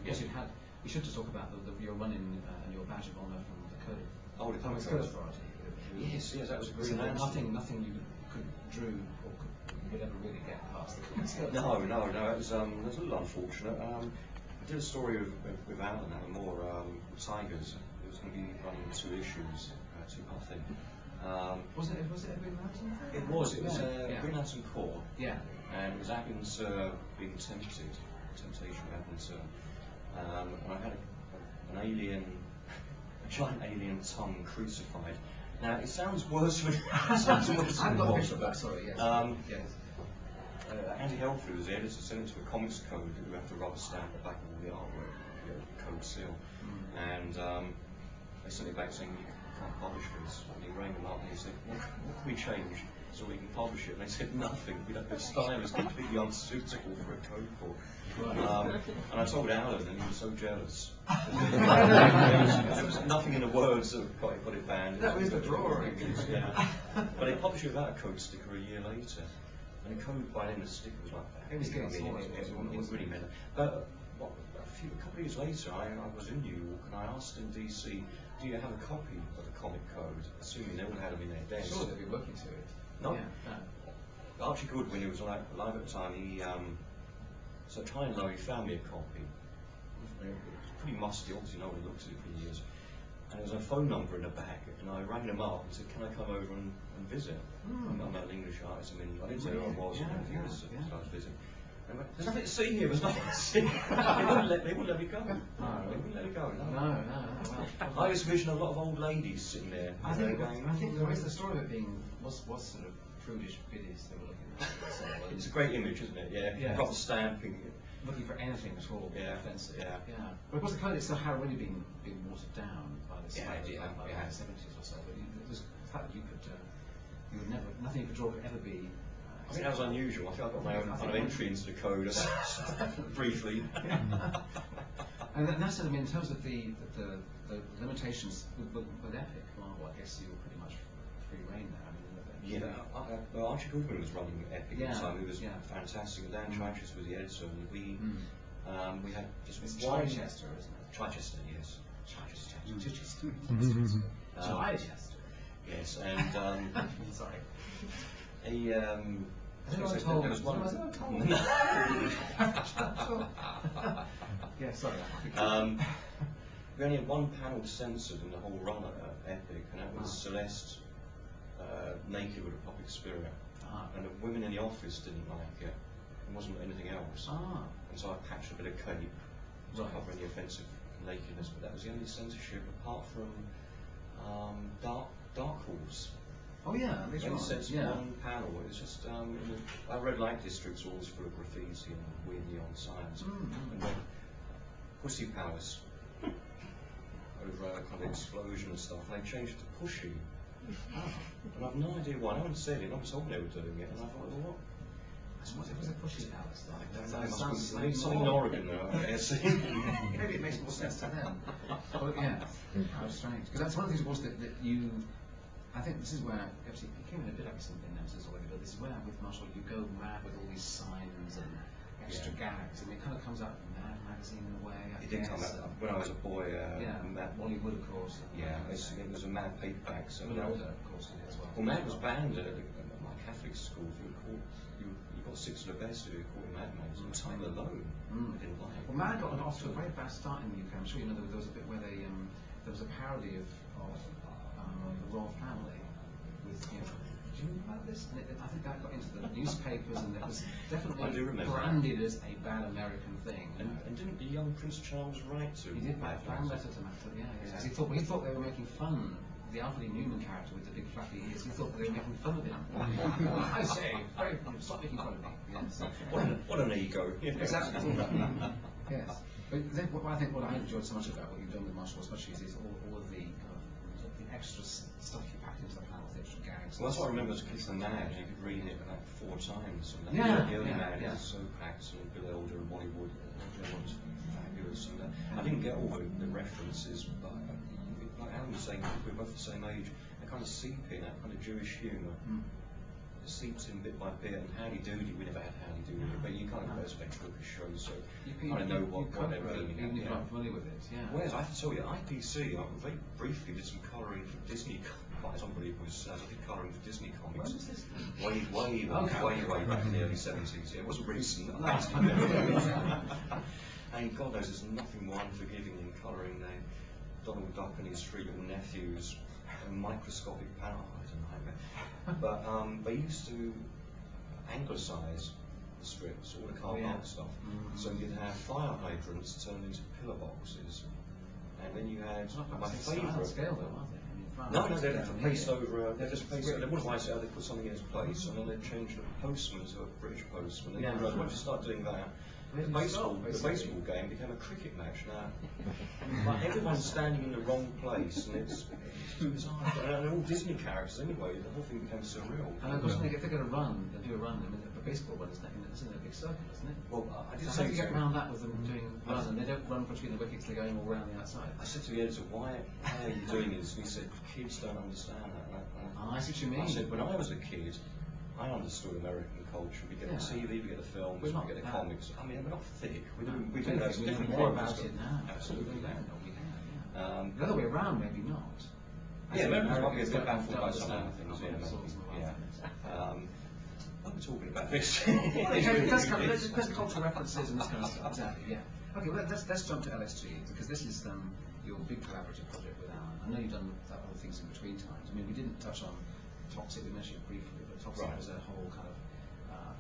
Yes, you should just talk about your run-in and your badge of honour from the code. Oh, the Comics Code Authority. Yes, that was a great announcement. Nothing you drew or would ever really get past the Comics Code. No, it was a little unfortunate. I did a story with Alan Moore, Tigers. It was going to be running 2 issues, 2-part thing. Was it a Green Lantern thing? It was Green Lantern Corps. Yeah. And it was Agnes being temptation of Agnes. And I had a giant alien tongue crucified. Now it sounds worse than I've got a picture of that. Sorry. Yes. Yes. Andy Helfrey was the editor, sent it to a Comics Code who have to rubber stamp the back of all the artwork, code seal, and they sent it back saying you can't publish this. And he rang them up and he said, what can we change so we can publish it? And they said nothing. The style is completely unsuitable for a code book. And I told Alan, and he was so jealous. There was nothing in the words that got it banned. That was the drawing. Yeah. But they published it without a code sticker a year later. And the code by then, the sticker was like that. It was getting smaller. It really meant it. But a couple of years later, I was in New York and I asked in DC, do you have a copy of the comic code? Assuming they all had them in their desk. Sure, they'd be working to it. No. Yeah. Archie Goodwin, who was alive at the time, he so trying low, he found me a copy. It was pretty musty, obviously no one looked at it for years. And there was a phone number in the back, and I rang them up and said, can I come over and visit? I'm an English artist, I didn't say who I was, I was visiting. And I went, there's nothing to see here, there's nothing to see. They wouldn't let me go. They wouldn't let me go, no. Well, I just vision a lot of old ladies sitting there. I think there is the story of it being was sort of prudish biddies they were looking at. So, it's a great image, isn't it? Yeah. Proper stamping. Looking for anything at all offensive. Yeah. But of course the code itself had already been watered down by the by the 70s or so. But it was the fact that you would never, nothing you could draw could ever be. I think that was unusual. I think I got my own kind of entry into the code briefly. And that's, I mean, in terms of the limitations with Epic, well, I guess you were pretty much free reign there. Well, Archie Goodwin was running Epic at the time. It was fantastic. And Dan Chichester was the editor, and we had just one. Chichester, isn't it? Chichester, yes. Chichester. Yes, and sorry. There was one. Yeah, sorry. We only had one panel censored in the whole run at Epic, and that was Celeste naked with a puppet spirit. And the women in the office didn't like it. It wasn't anything else. And so I patched a bit of cape to cover any offensive nakedness, but that was the only censorship apart from Dark Horse. Oh yeah, they only censored one panel. It was just our red light district's always full of graffiti and weird neon signs. And then Pussy Palace over a kind of explosion and stuff, and they changed it to Pushy. And I've no idea why. No one said it. No one told me they were doing it. And I thought, well, what? What was a Pushy Palace? That sounds like something in Oregon, though. Maybe it makes more sense to them. But yeah, how strange. Because that's one of the things, of course, that you. I think this is where actually it came in a bit like something Nemesis already, but this is where with Marshall you go mad with all these signs and extra gags, and it kind of comes out of Mad Magazine in a way. It did come out when I was a boy. Wally Wood, of course. Yeah, it was a Mad paperback. So older, of course, as well. Well, Mad was banned at my Catholic school. You got 6 of the best if you called Mad Magazine. Time alone, I didn't like it. Well, Mad got off to a very bad start in the UK. I'm sure you know there was a bit where there was a parody of the royal family with, do you know about this? And I think that got into the newspapers, and it was definitely branded as a bad American thing. And didn't the young Prince Charles write to? He did write a letter to Matt. Because he thought they were making fun. The Alfred E. Newman character with the big flappy ears. He thought they were making fun of him. I say, stop making fun of me. Yes. What an ego. Exactly. Yes. But then, I think what I enjoyed so much about what you've done with Marshall, especially, is all of the extra stuff you packed into the panels, the extra gags. Well, that's what I remember as a kid from Mad. You could read it like 4 times. And the early Mad is so packed, and Bill Elder and Wally Wood. Was fabulous. And I didn't get all the references, but like Alan was saying, we're both the same age. They kind of seep in that kind of Jewish humour. seeps in bit by bit, and Howdy Doody, we never had Howdy Doody, but you kind of know it's a ventriloquist show, so You kind of know what they're cover it, aiming even at. if you're not familiar with it, yeah. Whereas I have to tell you, IPC, I very briefly did some colouring for Disney. Quite unbelievable, I did colouring for Disney comics. When was this? Way back in the early 70s. It wasn't recent. No. And God knows, there's nothing more unforgiving than colouring Donald Duck and his three little nephews, and microscopic power. It's a nightmare. But they used to anglicise the strips, all the card art stuff. So you'd have fire hydrants turned into pillar boxes, and then you had my favourite. Scale though, aren't they? No, they'd have to paste over. They'd just paste. They wouldn't write it out. They put something in its place, and then they'd change the postman to a British postman. And then once you start doing that, the baseball game became a cricket match. Now, like everyone's standing in the wrong place, and it's too bizarre. And they're all Disney characters anyway. The whole thing became surreal. And of course, if they're going to run, they do a run. I mean, the baseball run is in a big circle, isn't it? Well, I did so say how do you get around that with them doing run, and they don't run between the wickets, they're going all around the outside? I said to the editor, why are you doing this? And he said, kids don't understand that. I see what you mean. I said, when I was a kid, I understood American culture. We get the TV, we get the films, we get the comics. I mean, we're not thick. We do that. We know more about it now. Absolutely. The other way around, maybe not. Yeah, Americans might be a bit baffled by some of the things. What are we talking about this? There's cultural references and this kind of stuff. Exactly, yeah. Okay, well, let's jump to LSG, because this is your big collaborative project with Alan. I know you've done other things in between times. I mean, we didn't touch on Toxic, we mentioned it briefly, but Toxic was a whole kind of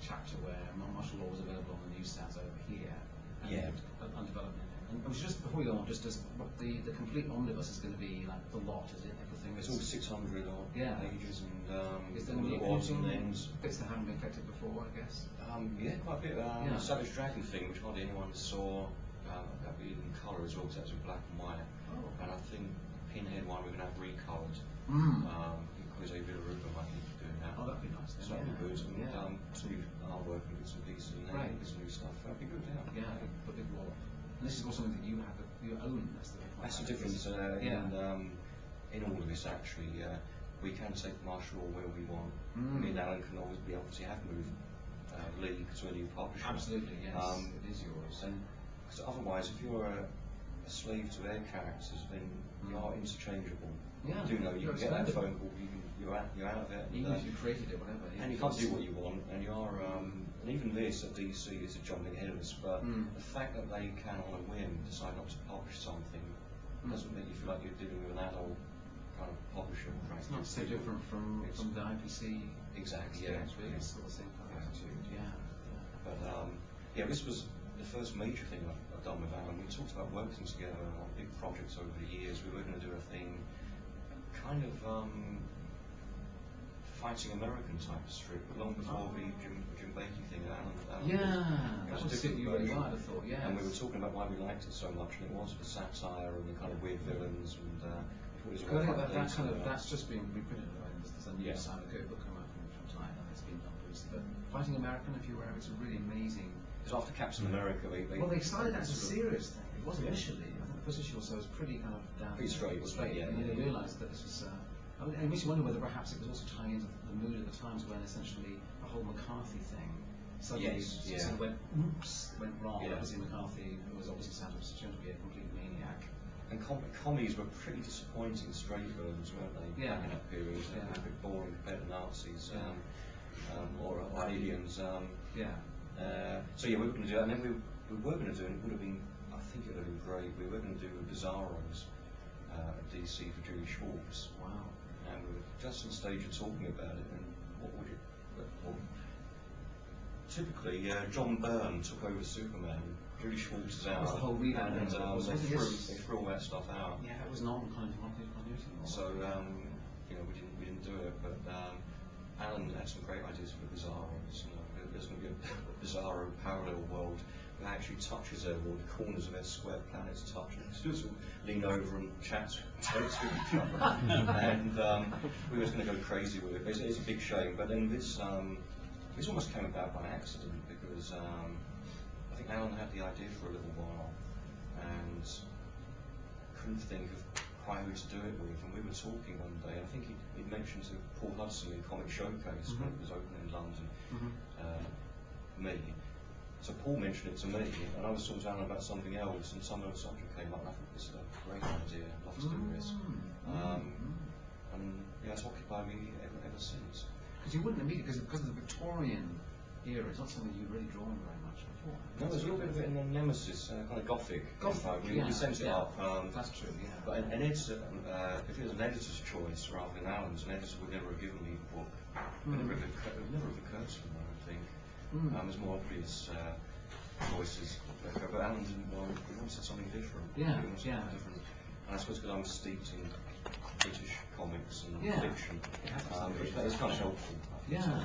chapter where martial law was available on the newsstands over here. And undeveloped. And just before we go on, just the complete omnibus is going to be like the lot, is it? Everything. It's all 600 odd pages, and is there odds and ends. Bits that haven't been collected before, I guess. Quite a bit. The Savage Dragon thing, which hardly anyone saw, that be in colour as well, because that's in black and white. And I think Pinhead one we're going to have recoloured. Because a bit of Ruben might be doing that. Oh, that'd be nice. So that'd be good. And some new artwork and bits and pieces, and some new stuff. That'd be good. Yeah, a big wall. And this is also something that you own. That's the difference. In all of this, actually, we can take martial law where we want. Me and Alan can always obviously have moved league to a new publisher. Absolutely, yes. It is yours. And cause otherwise, if you're a slave to their characters, then you are interchangeable. Yeah. You do know you can get that phone call. You're out of it. Even if you created it, whatever. And you can't do what you want. And you are. And even this at DC is a jumping ahead of us. But the fact that they can, on a whim, decide not to publish something doesn't make you feel like you're dealing with an adult kind of publisher. It's not so different from the IPC. Exactly. It's really sort of the same kind of attitude. But this was the first major thing I've done with Alan. We talked about working together on big projects over the years. We were going to do a thing, kind of fighting American type of strip, long before the Jim Bakey thing. That would suit you really well, I thought. Yeah. And we were talking about why we liked it so much, and it was the satire and the kind of weird villains and. That's just being reprinted. There's a new Simon Goat book come out from time, and it's been done previously. But Fighting American, if you're aware, it's a really amazing. Because after Captain America, they started that as a serious thing. It was initially. I think the first issue or so was pretty kind of down. Pretty straight, and then they realised that this was. It makes you wonder whether perhaps it was also tying into the mood at the times when essentially the whole McCarthy thing suddenly sort of went wrong. Obviously McCarthy was obviously turned to be a complete maniac. And commies were pretty disappointing straight villains, weren't they? Back in that period. A bit boring compared to Nazis or aliens. So we were going to do that, and then we were going to do it. It would have been, I think it would have been great. We were going to do a Bizarros at DC for Julie Schwartz. Wow. And we were just on stage of talking about it, and what would it? Well, typically, John Byrne took over Superman. Julie Schwartz is out. That was the whole revamp. And they threw all that stuff out. Yeah, it was non-continuity. So we didn't do it, but Alan had some great ideas for the Bizarros. There's going to be a Bizarro parallel world that actually touches their world. The corners of their square planets touch. Students will lean over and chat to each other. And we were going to go crazy with it. It's a big shame, but then this almost came about by accident because. I think Alan had the idea for a little while and couldn't think of quite who to do it with, and we were talking one day. I think he'd mentioned to Paul Hudson in Comic Showcase when it was opening in London, me. So Paul mentioned it to me, and I was talking to Alan about something else, and some other subject came up, and I thought, this is a great idea, I'd love to do this. And yeah, it's occupied me ever since. Because you wouldn't immediately, because of the Victorian era, it's not something you've really drawn very much before. No, there's a little bit of it in the Nemesis, kind of Gothic. We sent it up. That's true, yeah. But an editor, if it was an editor's choice rather than Alan's, an editor would never have given me the book. It would never have occurred to him, I don't think. There's more obvious choices. But Alan didn't want, he wanted something different. Yeah, He wanted something different. And I suppose because I'm steeped in British comics and fiction, it's kind of helpful. Yeah.